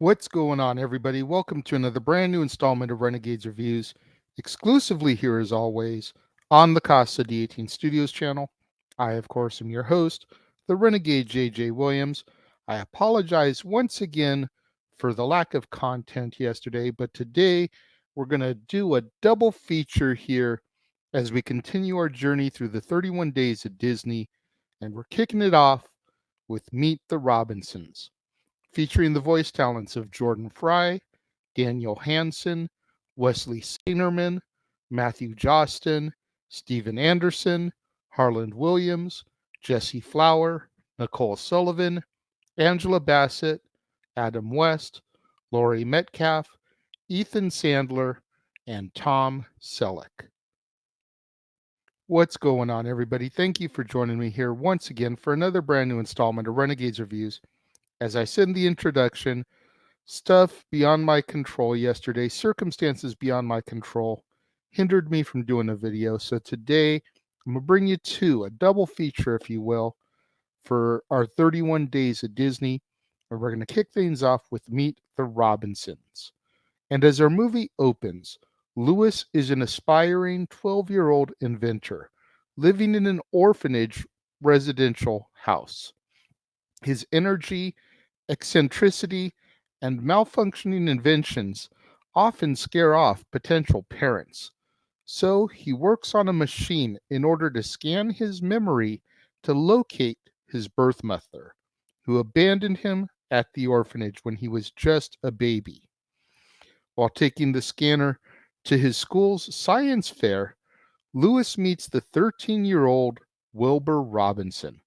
What's going on, everybody? Welcome to another brand new installment of Renegades Reviews, exclusively here as always on the Casa D18 Studios channel. I, of course, am your host, the Renegade JJ Williams. I apologize once again for the lack of content yesterday, but today we're going to do a double feature here as we continue our journey through the 31 days of Disney, and we're kicking it off with Meet the Robinsons, featuring the voice talents of Jordan Fry, Daniel Hansen, Wesley Seinerman, Matthew Jostin, Steven Anderson, Harland Williams, Jesse Flower, Nicole Sullivan, Angela Bassett, Adam West, Laurie Metcalf, Ethan Sandler, and Tom Selleck. What's going on, everybody? Thank you for joining me here once again for another brand new installment of Renegades Reviews. As I said in the introduction, stuff beyond my control yesterday, circumstances beyond my control, hindered me from doing a video. So today, I'm going to bring you a double feature, if you will, for our 31 days of Disney. And we're going to kick things off with Meet the Robinsons. And as our movie opens, Lewis is an aspiring 12-year-old inventor living in an orphanage residential house. His energy, eccentricity, and malfunctioning inventions often scare off potential parents. So he works on a machine in order to scan his memory to locate his birth mother, who abandoned him at the orphanage when he was just a baby. While taking the scanner to his school's science fair, Lewis meets the 13-year-old Wilbur Robinson,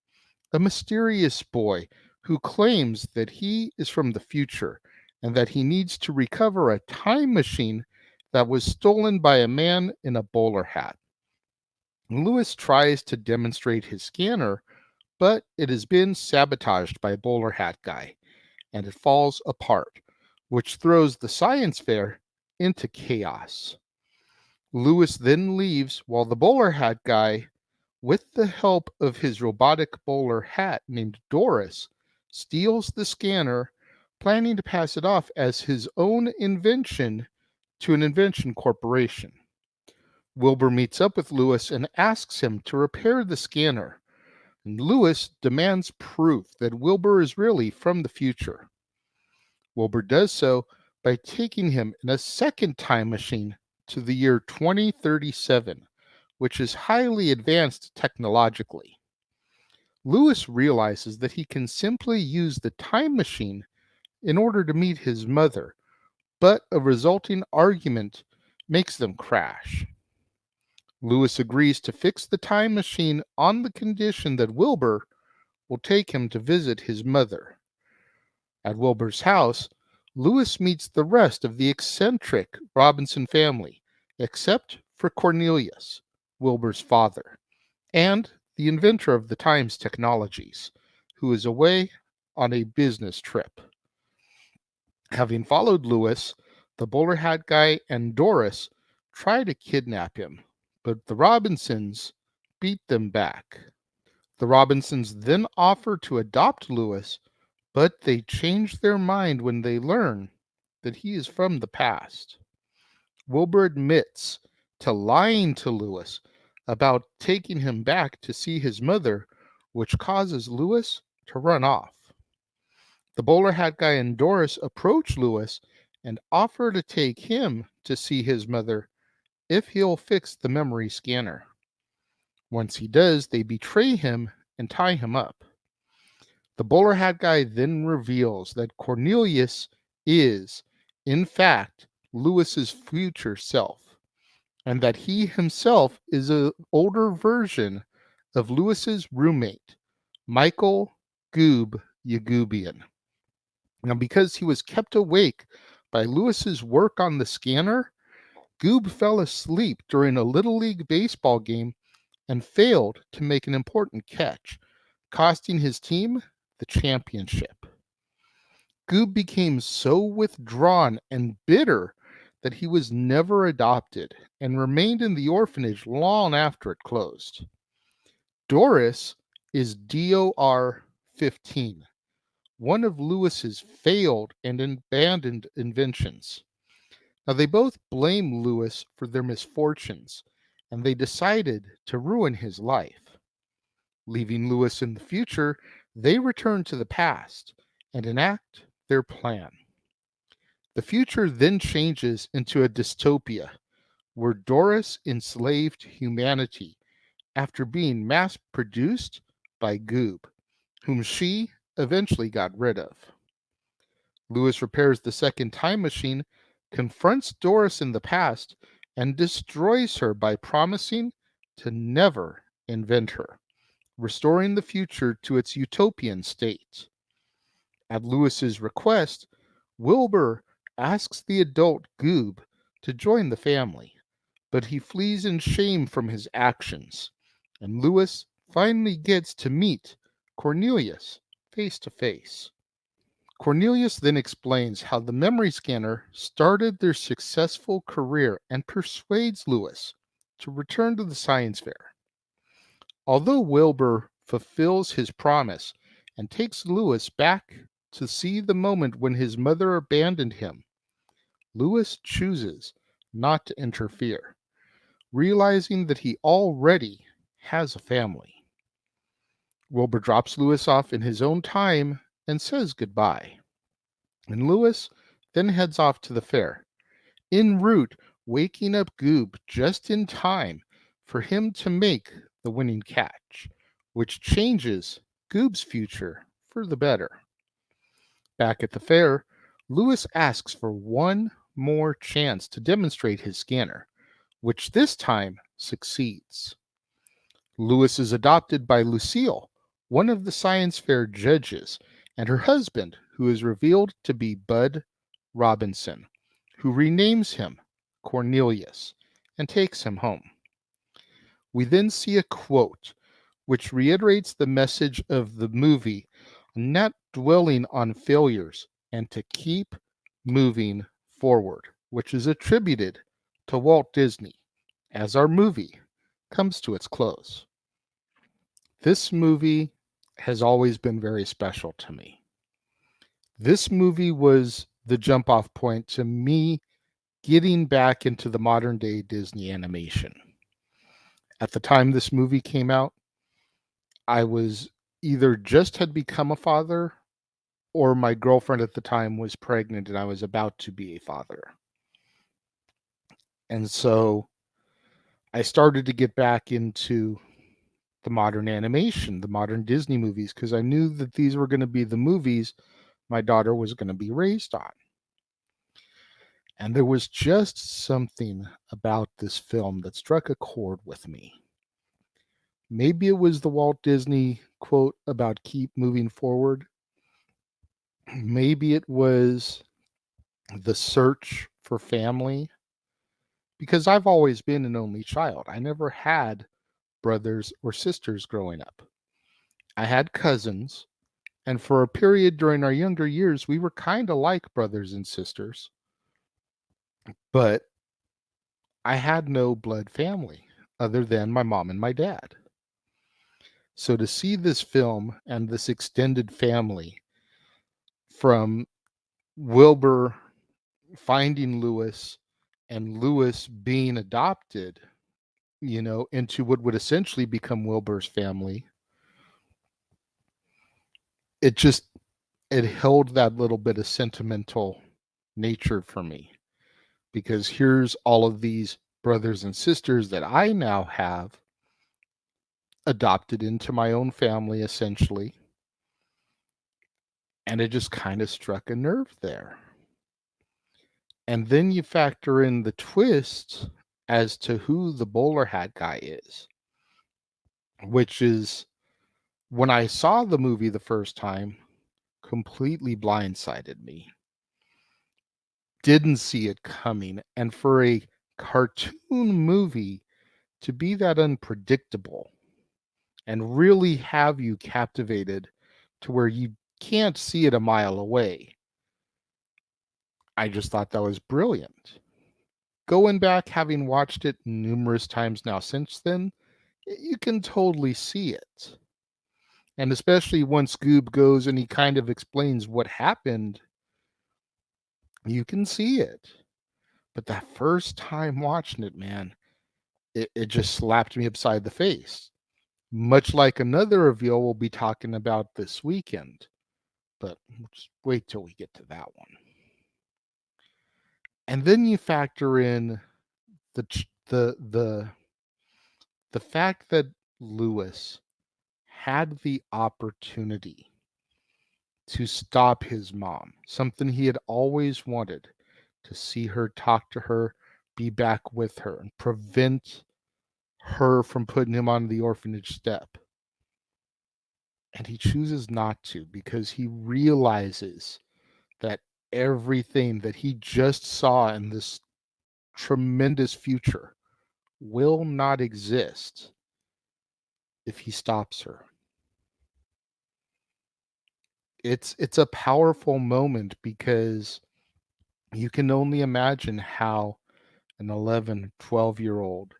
a mysterious boy who claims that he is from the future and that he needs to recover a time machine that was stolen by a man in a bowler hat. Lewis tries to demonstrate his scanner, but it has been sabotaged by a bowler hat guy, and it falls apart, which throws the science fair into chaos. Lewis then leaves while the bowler hat guy, with the help of his robotic bowler hat named Doris, steals the scanner, planning to pass it off as his own invention to an invention corporation. Wilbur meets up with Lewis and asks him to repair the scanner, and Lewis demands proof that Wilbur is really from the future. Wilbur does so by taking him in a second time machine to the year 2037, which is highly advanced technologically. Lewis realizes that he can simply use the time machine in order to meet his mother, but a resulting argument makes them crash. Lewis agrees to fix the time machine on the condition that Wilbur will take him to visit his mother. At Wilbur's house, Lewis meets the rest of the eccentric Robinson family, except for Cornelius, Wilbur's father, and the inventor of the time's technologies, who is away on a business trip. Having followed Lewis, the bowler hat guy and Doris try to kidnap him, but the Robinsons beat them back. The Robinsons then offer to adopt Lewis, but they change their mind when they learn that he is from the past. Wilbur admits to lying to Lewis about taking him back to see his mother, which causes Lewis to run off. The bowler hat guy and Doris approach Lewis and offer to take him to see his mother if he'll fix the memory scanner. Once he does, they betray him and tie him up. The bowler hat guy then reveals that Cornelius is, in fact, Lewis's future self, and that he himself is an older version of Lewis's roommate, Michael Goob Yagubian. Now, because he was kept awake by Lewis's work on the scanner, Goob fell asleep during a Little League baseball game and failed to make an important catch, costing his team the championship. Goob became so withdrawn and bitter that he was never adopted and remained in the orphanage long after it closed. Doris is DOR 15, one of Lewis's failed and abandoned inventions. Now, they both blame Lewis for their misfortunes, and they decided to ruin his life. Leaving Lewis in the future, they return to the past and enact their plan. The future then changes into a dystopia where Doris enslaved humanity after being mass produced by Goob, whom she eventually got rid of. Lewis repairs the second time machine, confronts Doris in the past, and destroys her by promising to never invent her, restoring the future to its utopian state. At Lewis's request, Wilbur asks the adult Goob to join the family, but he flees in shame from his actions, and Lewis finally gets to meet Cornelius face to face. Cornelius then explains how the memory scanner started their successful career and persuades Lewis to return to the science fair. Although Wilbur fulfills his promise and takes Lewis back to see the moment when his mother abandoned him, Lewis chooses not to interfere, realizing that he already has a family. Wilbur drops Lewis off in his own time and says goodbye. And Lewis then heads off to the fair, en route waking up Goob just in time for him to make the winning catch, which changes Goob's future for the better. Back at the fair, Lewis asks for one more chance to demonstrate his scanner, which this time succeeds. Lewis is adopted by Lucille, one of the science fair judges, and her husband, who is revealed to be Bud Robinson, who renames him Cornelius and takes him home. We then see a quote which reiterates the message of the movie, not dwelling on failures and to keep moving forward, which is attributed to Walt Disney as our movie comes to its close. This movie has always been very special to me. This movie was the jump off point to me getting back into the modern day Disney animation. At the time this movie came out, I was either just had become a father or my girlfriend at the time was pregnant and I was about to be a father. And so I started to get back into the modern animation, the modern Disney movies, because I knew that these were going to be the movies my daughter was going to be raised on. And there was just something about this film that struck a chord with me. Maybe it was the Walt Disney quote about keep moving forward. Maybe it was the search for family, because I've always been an only child. I never had brothers or sisters growing up. I had cousins, and for a period during our younger years, we were kind of like brothers and sisters, but I had no blood family other than my mom and my dad. So to see this film and this extended family from Wilbur finding Lewis and Lewis being adopted, into what would essentially become Wilbur's family, it just it held that little bit of sentimental nature for me, because here's all of these brothers and sisters that I now have adopted into my own family essentially, and it just kind of struck a nerve there. And then you factor in the twist as to who the bowler hat guy is, which is, when I saw the movie the first time, completely blindsided me. Didn't see it coming. And for a cartoon movie to be that unpredictable and really have you captivated to where you can't see it a mile away, I just thought that was brilliant. Going back, having watched it numerous times now since then, you can totally see it. And especially once Scoob goes and he kind of explains what happened, you can see it. But that first time watching it, man, it just slapped me upside the face. Much like another reveal we'll be talking about this weekend. But just wait till we get to that one. And then you factor in the the the the fact that Lewis had the opportunity to stop his mom, something he had always wanted, to see her, talk to her, be back with her, and prevent her from putting him on the orphanage step. And he chooses not to because he realizes that everything that he just saw in this tremendous future will not exist if he stops her. It's a powerful moment because you can only imagine how an 11, 12-year old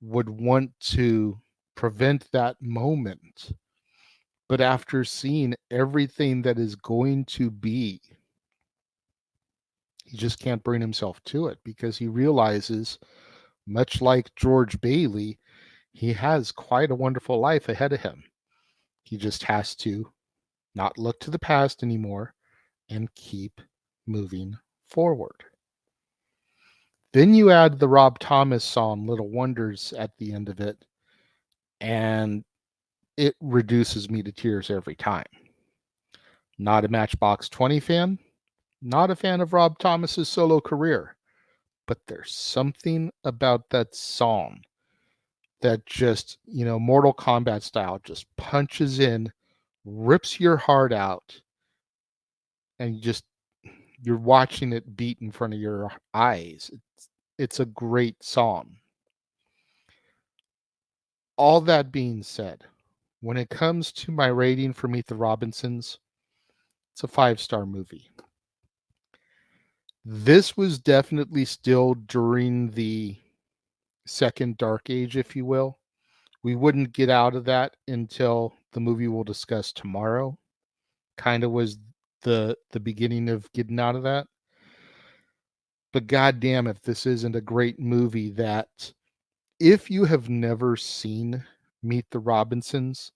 would want to prevent that moment. But after seeing everything that is going to be, he just can't bring himself to it because he realizes, much like George Bailey, he has quite a wonderful life ahead of him. He just has to not look to the past anymore and keep moving forward. Then you add the Rob Thomas song Little Wonders at the end of it, and it reduces me to tears every time. Not a Matchbox 20 fan, not a fan of Rob Thomas's solo career, but there's something about that song that just, Mortal Kombat style, just punches in, rips your heart out, and you're watching it beat in front of your eyes. It's a great song. All that being said, when it comes to my rating for Meet the Robinsons, it's a 5-star movie. This was definitely still during the second dark age, if you will. We wouldn't get out of that until the movie we'll discuss tomorrow. Kind of was the beginning of getting out of that. But goddamn, if this isn't a great movie that if you have never seen Meet the Robinsons,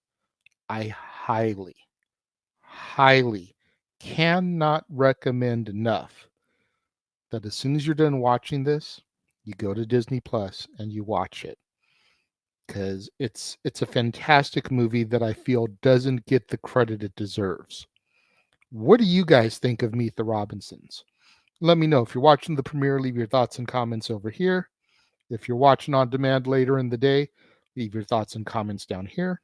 I highly, highly cannot recommend enough that as soon as you're done watching this, you go to Disney Plus and you watch it because it's a fantastic movie that I feel doesn't get the credit it deserves. What do you guys think of Meet the Robinsons? Let me know. If you're watching the premiere, leave your thoughts and comments over here. If you're watching on demand later in the day, leave your thoughts and comments down here.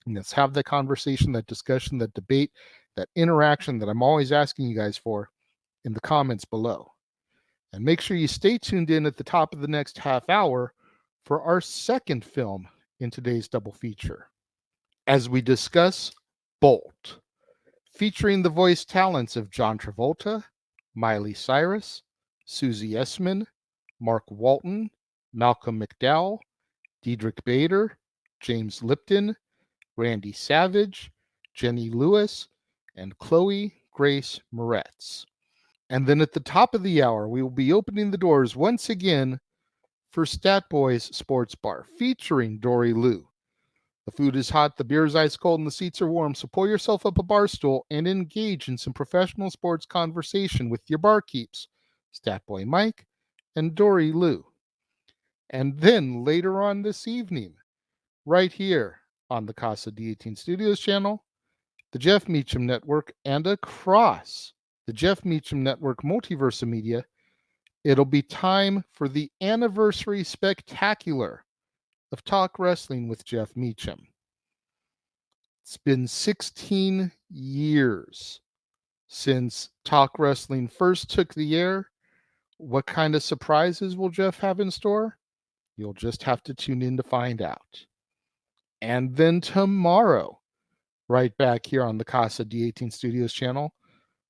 And let's have that conversation, that discussion, that debate, that interaction that I'm always asking you guys for in the comments below. And make sure you stay tuned in at the top of the next half hour for our second film in today's double feature as we discuss Bolt, featuring the voice talents of John Travolta, Miley Cyrus, Susie Essman, Mark Walton, Malcolm McDowell, Diedrich Bader, James Lipton, Randy Savage, Jenny Lewis, and Chloe Grace Moretz. And then at the top of the hour, we will be opening the doors once again for Stat Boys Sports Bar, featuring Dory Lou. The food is hot, the beer is ice cold, and the seats are warm, so pull yourself up a bar stool and engage in some professional sports conversation with your barkeeps, Stat Boy Mike and Dory Lou. And then later on this evening, right here on the Casa D18 Studios channel, the Jeff Meacham Network, and across the Jeff Meacham Network Multiverse of Media, it'll be time for the anniversary spectacular of Talk Wrestling with Jeff Meacham. It's been 16 years since Talk Wrestling first took the air. What kind of surprises will Jeff have in store? You'll just have to tune in to find out. And then tomorrow, right back here on the Casa D18 Studios channel,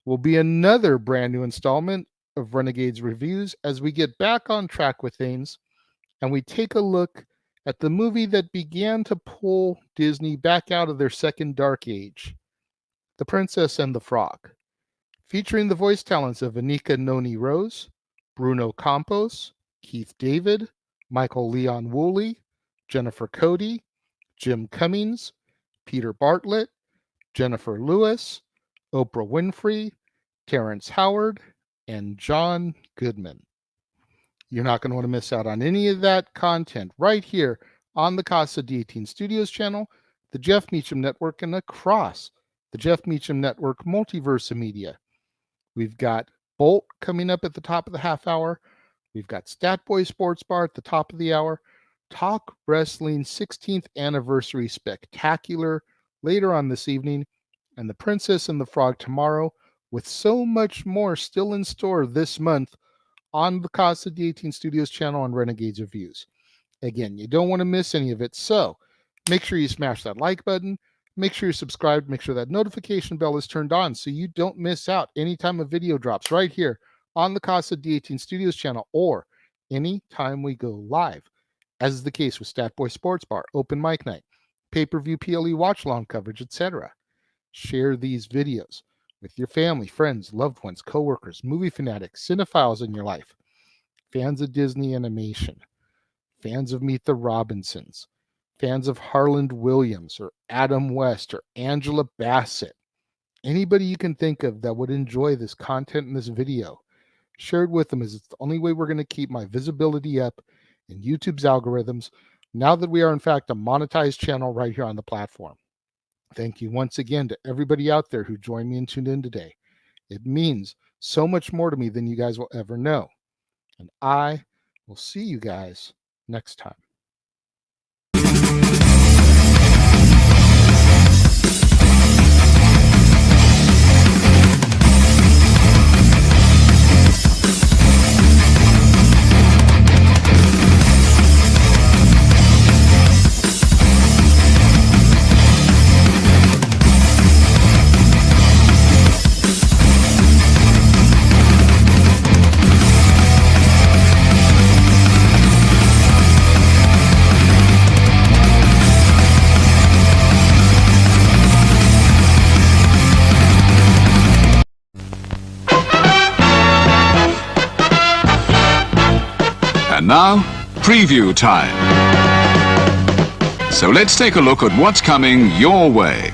will be another brand new installment of Renegades Reviews as we get back on track with things and we take a look at the movie that began to pull Disney back out of their second dark age, The Princess and the Frog, featuring the voice talents of Anika Noni Rose, Bruno Campos, Keith David, Michael Leon Woolley, Jennifer Cody, Jim Cummings, Peter Bartlett, Jennifer Lewis, Oprah Winfrey, Terrence Howard, and John Goodman. You're not going to want to miss out on any of that content right here on the Casa D18 Studios channel, the Jeff Meacham Network, and across the Jeff Meacham Network multiverse of media. We've got Bolt coming up at the top of the half hour. We've got Stat Boy Sports Bar at the top of the hour. Talk Wrestling 16th Anniversary Spectacular later on this evening. And The Princess and the Frog tomorrow, with so much more still in store this month on the Casa D18 Studios channel on Renegades Reviews. Again, you don't want to miss any of it, so make sure you smash that like button. Make sure you're subscribed. Make sure that notification bell is turned on so you don't miss out anytime a video drops right here on the Casa D18 Studios channel or anytime we go live, as is the case with Stat Boy Sports Bar, Open Mic Night, pay-per-view PLE watch-along coverage, etc. Share these videos with your family, friends, loved ones, coworkers, movie fanatics, cinephiles in your life, fans of Disney animation, fans of Meet the Robinsons, fans of Harland Williams or Adam West or Angela Bassett, anybody you can think of that would enjoy this content in this video, share it with them, as it's the only way we're going to keep my visibility up in YouTube's algorithms now that we are in fact a monetized channel right here on the platform. Thank you once again to everybody out there who joined me and tuned in today. It means so much more to me than you guys will ever know. And I will see you guys next time. And now, preview time. So let's take a look at what's coming your way.